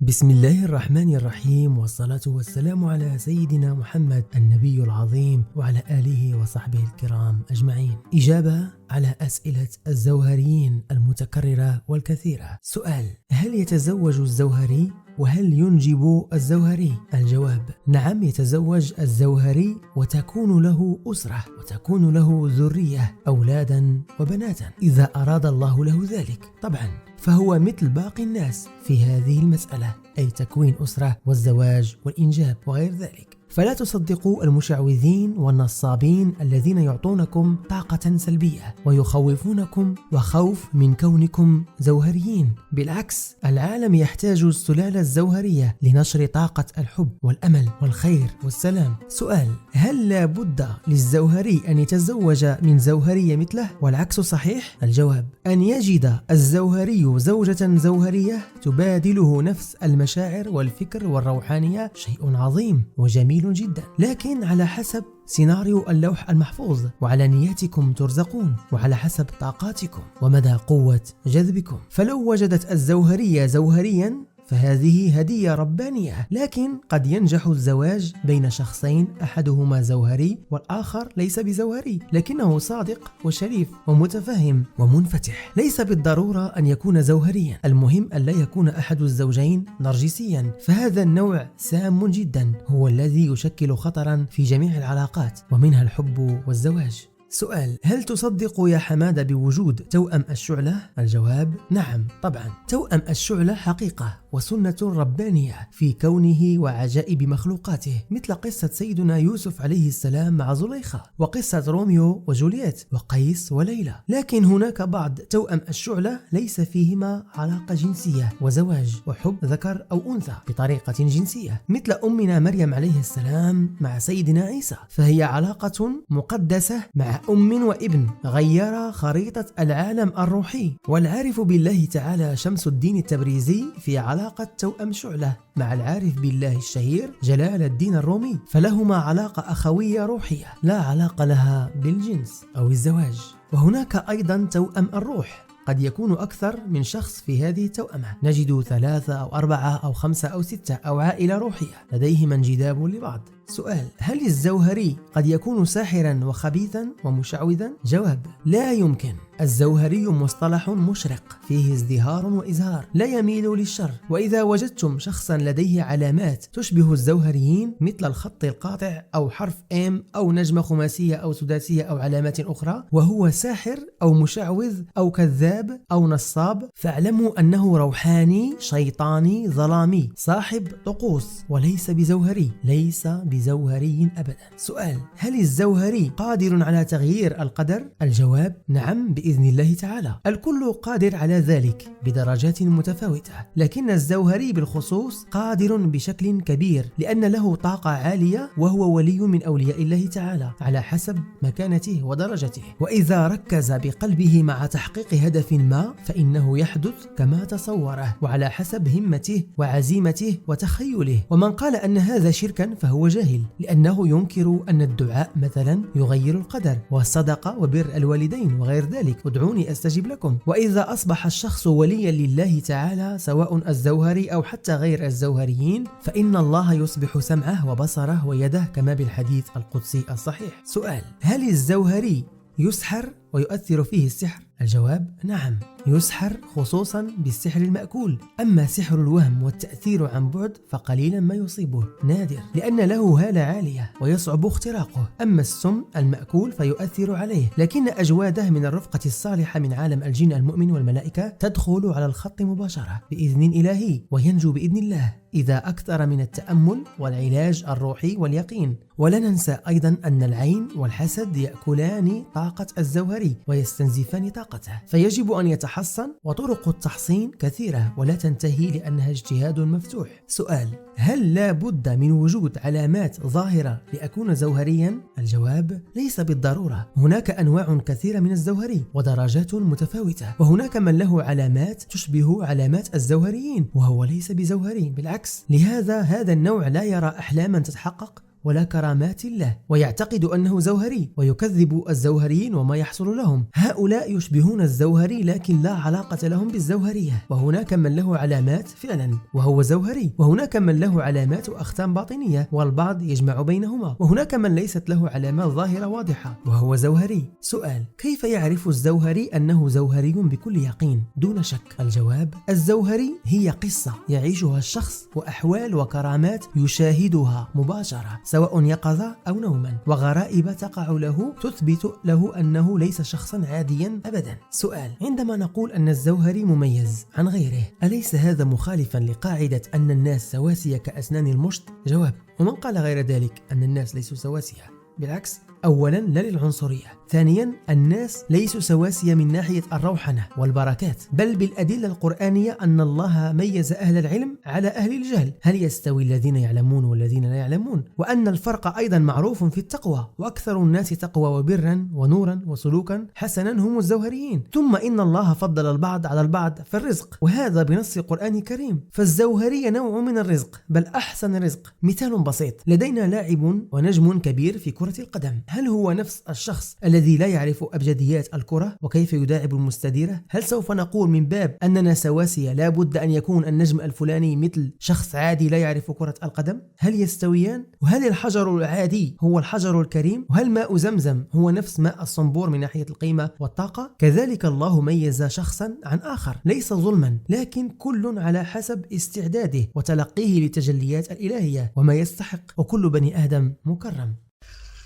بسم الله الرحمن الرحيم، والصلاة والسلام على سيدنا محمد النبي العظيم وعلى آله وصحبه الكرام أجمعين. إجابة على أسئلة الزوهريين المتكررة والكثيرة. سؤال: هل يتزوج الزوهري؟ وهل ينجب الزوهري؟ الجواب: نعم، يتزوج الزوهري وتكون له أسرة وتكون له ذرية، أولادا وبناتا، إذا أراد الله له ذلك طبعا، فهو مثل باقي الناس في هذه المسألة، أي تكوين أسرة والزواج والإنجاب وغير ذلك. فلا تصدقوا المشعوذين والنصابين الذين يعطونكم طاقة سلبية ويخوفونكم وخوف من كونكم زوهريين. بالعكس، العالم يحتاج السلالة الزوهرية لنشر طاقة الحب والأمل والخير والسلام. سؤال: هل لا بد للزوهري أن يتزوج من زوهرية مثله والعكس صحيح؟ الجواب: أن يجد الزوهري زوجة زوهرية تبادله نفس المشاعر والفكر والروحانية شيء عظيم وجميل جدا، لكن على حسب سيناريو اللوح المحفوظ، وعلى نياتكم ترزقون، وعلى حسب طاقاتكم ومدى قوة جذبكم. فلو وجدت الزوهرية زوهريا فهذه هدية ربانية، لكن قد ينجح الزواج بين شخصين أحدهما زوهري والآخر ليس بزوهري، لكنه صادق وشريف ومتفهم ومنفتح. ليس بالضرورة أن يكون زوهريا، المهم أن لا يكون أحد الزوجين نرجسيا، فهذا النوع سام جدا، هو الذي يشكل خطرا في جميع العلاقات ومنها الحب والزواج. سؤال: هل تصدق يا حمادة بوجود توأم الشعلة؟ الجواب: نعم طبعا، توأم الشعلة حقيقة وسنة ربانية في كونه وعجائب مخلوقاته، مثل قصة سيدنا يوسف عليه السلام مع زليخة، وقصة روميو وجولييت، وقيس وليلى. لكن هناك بعض توأم الشعلة ليس فيهما علاقة جنسية وزواج وحب ذكر أو أنثى بطريقة جنسية، مثل أمنا مريم عليه السلام مع سيدنا عيسى، فهي علاقة مقدسة مع أم وابن غير خريطة العالم الروحي. والعارف بالله تعالى شمس الدين التبريزي في علاقة توأم شعلة مع العارف بالله الشهير جلال الدين الرومي، فلهما علاقة أخوية روحية لا علاقة لها بالجنس أو الزواج. وهناك أيضا توأم الروح، قد يكون أكثر من شخص في هذه التوأمة، نجد 3 أو 4 أو 5 أو 6 أو عائلة روحية لديهم انجذاب لبعض. سؤال: هل الزوهري قد يكون ساحرا وخبيثا ومشعوذا؟ جواب: لا يمكن. الزوهري مصطلح مشرق فيه ازدهار وإزهار، لا يميل للشر. وإذا وجدتم شخصا لديه علامات تشبه الزوهريين مثل الخط القاطع أو حرف M أو نجمة خماسية أو سداسية أو علامات أخرى، وهو ساحر أو مشعوذ أو كذاب أو نصاب، فاعلموا أنه روحاني شيطاني ظلامي صاحب طقوس وليس بزوهري، ليس بزوهري أبدا. سؤال: هل الزوهري قادر على تغيير القدر؟ الجواب: نعم بإذن الله تعالى، الكل قادر على ذلك بدرجات متفاوتة، لكن الزوهري بالخصوص قادر بشكل كبير لأن له طاقة عالية، وهو ولي من أولياء الله تعالى على حسب مكانته ودرجته، وإذا ركز بقلبه مع تحقيق هدف ما فإنه يحدث كما تصوره وعلى حسب همته وعزيمته وتخيله. ومن قال أن هذا شركا فهو جاهل، لأنه ينكر أن الدعاء مثلا يغير القدر، والصدقة وبر الوالدين وغير ذلك، ادعوني أستجب لكم. وإذا أصبح الشخص وليا لله تعالى سواء الزوهري أو حتى غير الزوهريين، فإن الله يصبح سمعه وبصره ويده كما بالحديث القدسي الصحيح. سؤال: هل الزوهري يسحر ويؤثر فيه السحر؟ الجواب: نعم، يسحر خصوصا بالسحر المأكول، أما سحر الوهم والتأثير عن بعد فقليلا ما يصيبه، نادر، لأن له هالة عالية ويصعب اختراقه. أما السم المأكول فيؤثر عليه، لكن أجواده من الرفقة الصالحة من عالم الجن المؤمن والملائكة تدخل على الخط مباشرة بإذن إلهي، وينجو بإذن الله إذا أكثر من التأمل والعلاج الروحي واليقين. ولا ننسى أيضا أن العين والحسد يأكلان طاقة الزوهري ويستنزفان طاقته، فيجب أن يتحصن، وطرق التحصين كثيرة ولا تنتهي لأنها اجتهاد مفتوح. سؤال: هل لا بد من وجود علامات ظاهرة لأكون زوهريا؟ الجواب: ليس بالضرورة، هناك أنواع كثيرة من الزوهري ودرجات متفاوتة، وهناك من له علامات تشبه علامات الزوهريين وهو ليس بزوهري، بالعكس، لهذا هذا النوع لا يرى أحلاما تتحقق ولا كرامات له، ويعتقد أنه زوهري ويكذب الزوهريين وما يحصل لهم. هؤلاء يشبهون الزوهري لكن لا علاقة لهم بالزوهرية. وهناك من له علامات فعلا وهو زوهري، وهناك من له علامات وأختام باطنية والبعض يجمع بينهما، وهناك من ليست له علامات ظاهرة واضحة وهو زوهري. سؤال: كيف يعرف الزوهري أنه زوهري بكل يقين دون شك؟ الجواب: الزوهري هي قصة يعيشها الشخص وأحوال وكرامات يشاهدها مباشرة سواء يقظة أو نوما، وغرائب تقع له تثبت له أنه ليس شخصا عاديا أبدا. سؤال: عندما نقول أن الزوهري مميز عن غيره، أليس هذا مخالفا لقاعدة أن الناس سواسية كأسنان المشط؟ جواب: ومن قال غير ذلك أن الناس ليسوا سواسية؟ بالعكس، أولا لا للعنصرية، ثانيا الناس ليسوا سواسية من ناحية الروحنة والبركات، بل بالأدلة القرآنية أن الله ميز أهل العلم على أهل الجهل. هل يستوي الذين يعلمون والذين لا يعلمون؟ وأن الفرق أيضا معروف في التقوى، وأكثر الناس تقوى وبرا ونورا وسلوكا حسنا هم الزوهريين. ثم إن الله فضل البعض على البعض في الرزق، وهذا بنص قرآني كريم، فالزوهرية نوع من الرزق بل أحسن رزق. مثال بسيط: لدينا لاعب ونجم كبير في كرة القدم، هل هو نفس الشخص الذي لا يعرف أبجديات الكرة وكيف يداعب المستديرة؟ هل سوف نقول من باب أننا سواسية لا بد أن يكون النجم الفلاني مثل شخص عادي لا يعرف كرة القدم؟ هل يستويان؟ وهل الحجر العادي هو الحجر الكريم؟ وهل ماء زمزم هو نفس ماء الصنبور من ناحية القيمة والطاقة؟ كذلك الله ميز شخصا عن آخر ليس ظلما، لكن كل على حسب استعداده وتلقيه لتجليات الإلهية وما يستحق، وكل بني آدم مكرم.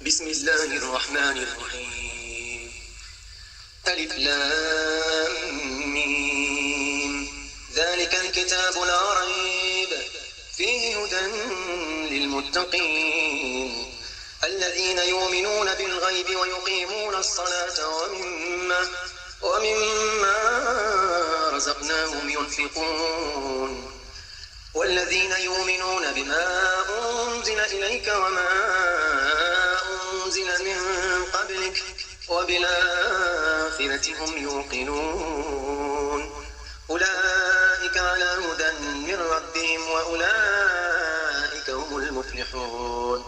بسم الله الرحمن الرحيم. ألف لام ميم. ذلك الكتاب لا ريب فيه هدى للمتقين الذين يؤمنون بالغيب ويقيمون الصلاة ومما رزقناهم ينفقون والذين يؤمنون بما أنزل إليك وما أنزل من قبلك وبالآخرة هم يوقنون أولئك على هدى من ربهم وأولئك هم المفلحون.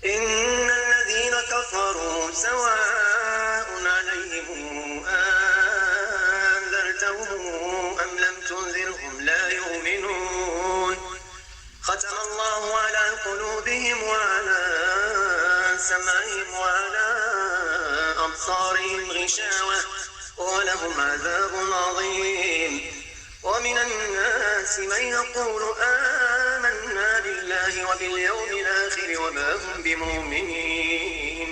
إن الذين كفروا سواء عليهم أنذرتهم أم لم تنذرهم لا يؤمنون ختم الله على قلوبهم وعلى سمعهم وعلى أبصارهم غشاوة ولهم عذاب عظيم. ومن الناس من يقول آمنا بالله وباليوم الآخر وما هم بمؤمنين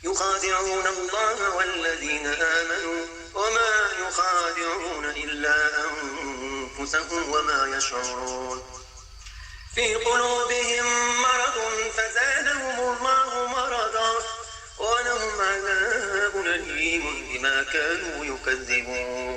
يخادعون الله والذين آمنوا وما يخادعون إلا أنفسهم وما يشعرون. في قلوبهم مرض فزادهم الله مرضا ولهم عذاب أليم بما كانوا يكذبون.